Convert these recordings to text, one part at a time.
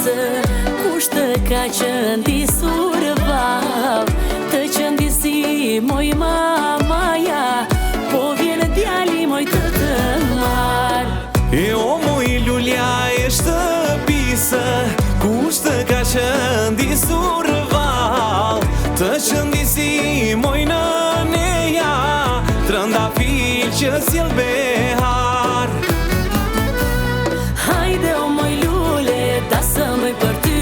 pisë, kush të ka qëndisur vav, të qëndisi moj mamaja, po vjen djali moj të marr. O moj lulja e shtëpisë, kush të ka qëndisur vav, të qëndisi moj nëneja, trëndafil që sjell behar. Hajde o moj lule, ta sëmëj për ty,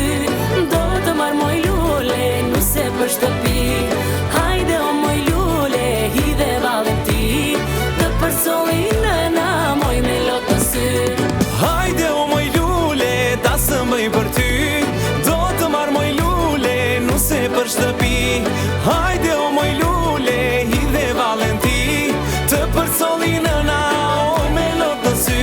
do të marr moj lule, nuse për shtëpi. Hajde o moj lule, hidhe vallën ti, të përsoli nëna moj me lot në sy. Hajde o moj lule, ta sëmëj për ty, do të marr moj lule, nuse për shtëpi. Hajde o moj lule, hidhe vallën ti, të përsoli nëna moj me lot në sy.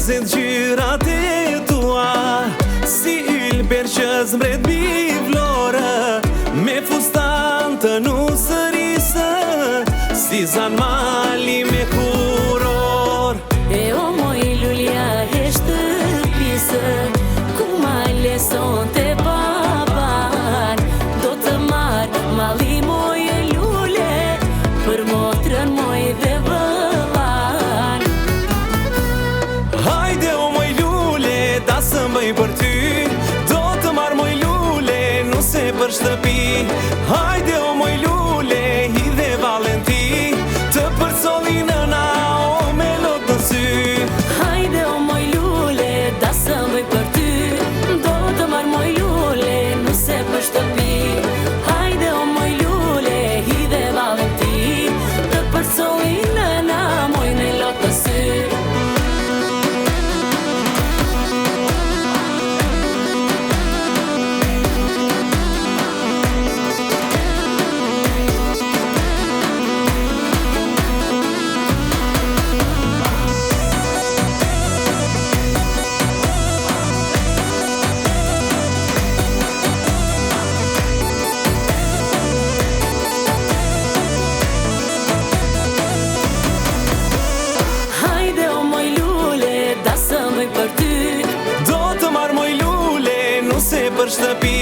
Se gjyrat e tua, si ylber që zmbret mbi vlorë, me fustan të nusërisë, si zan mali me kuror. E o moj lulja e shtëpisë, ku ma leson të baban, do të marr mali moj lule, për motrën moj dhe vëllan. Hajde o moj lule, ta sëmëj për ty, do të marr moj lule, nuse për shtëpi. Hajde o moj lule, hidhe vallën ti, të përsoli nëna o me lot në sy. Hajde o moj lule, ta sëmëj për ty, do të marr moj lule, nuse për shtëpi. Hajde o moj lule, hidhe vallën ti, të përsoli nëna moj me lot në sy. Për ty, do të marr moj lule, nuse për shtëpi.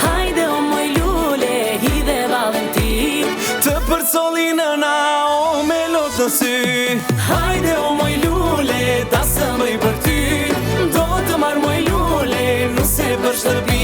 hajde o moj lule, hidhe vallën ti, të përsoli nëna o me lot në sy. Hajde o moj lule, ta sëmëj për ty, do të marr moj lule, nuse për shtëpi.